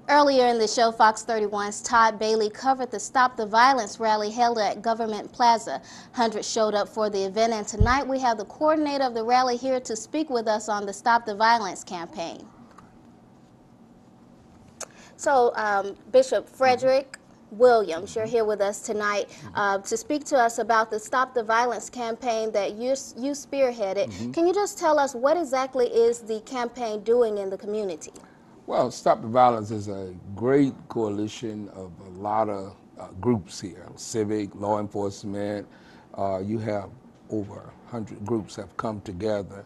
Earlier in the show, Fox 31's Todd Bailey covered the Stop the Violence rally held at Government Plaza. Hundreds showed up for the event, and tonight we have the coordinator of the rally here to speak with us on the Stop the Violence campaign. So, Bishop Frederick Williams, you're here with us tonight to speak to us about the Stop the Violence campaign that you spearheaded. Can you just tell us what exactly is the campaign doing in the community? Well, Stop the Violence is a great coalition of a lot of groups here, civic, law enforcement. You have over 100 groups have come together.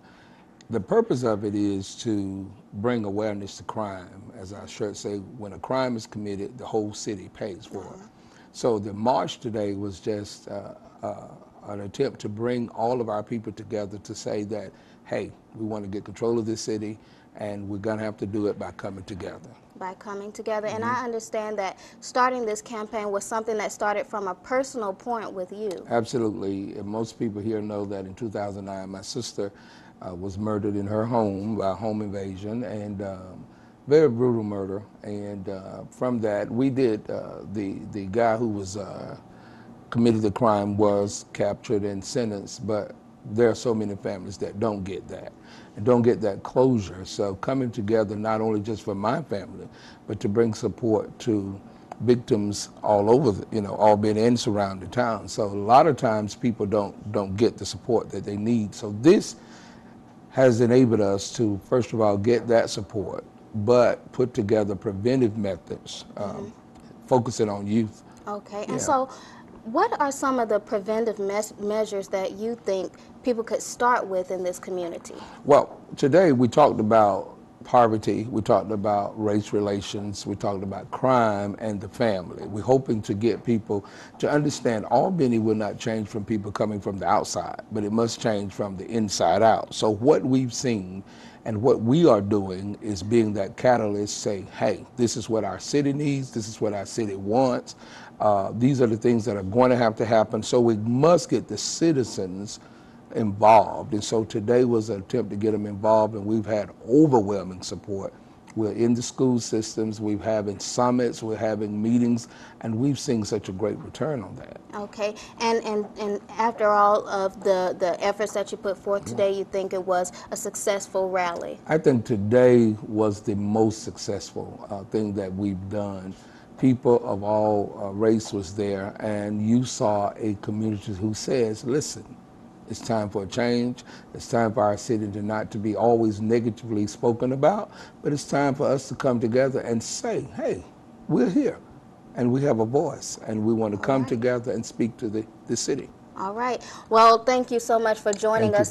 The purpose of it is to bring awareness to crime. As I should say, when a crime is committed, the whole city pays for it. So the march today was just an attempt to bring all of our people together to say that, hey, we want to get control of this city, and we're going to have to do it by coming together. By coming together. And I understand that starting this campaign was something that started from a personal point with you. Absolutely. And most people here know that in 2009, my sister was murdered in her home by a home invasion, and very brutal murder. And from that, we did, the guy who was committed the crime was captured and sentenced, but there are so many families that don't get that and don't get that closure. So coming together, not only just for my family, but to bring support to victims all over, Albany and surrounding towns. So a lot of times people don't get the support that they need. So this has enabled us to, first of all, get that support, but put together preventive methods, focusing on youth. Okay, and so what are some of the preventive measures that you think people could start with in this community? Well, today we talked about poverty, we talked about race relations, we talked about crime and the family. We're hoping to get people to understand Albany will not change from people coming from the outside, but it must change from the inside out. So what we've seen and what we are doing is being that catalyst, say, hey, this is what our city needs, this is what our city wants, these are the things that are going to have to happen, so we must get the citizens involved. And so today was an attempt to get them involved, and we've had overwhelming support. We're in the school systems, we're having summits, we're having meetings, and we've seen such a great return on that. Okay, and after all of the efforts that you put forth today, you think it was a successful rally? I think today was the most successful thing that we've done. People of all race was there, and you saw a community who says, listen, it's time for a change. It's time for our city to not to be always negatively spoken about, but it's time for us to come together and say, hey, we're here and we have a voice and we want to come together and speak to the city. All right. Well, thank you so much for joining us.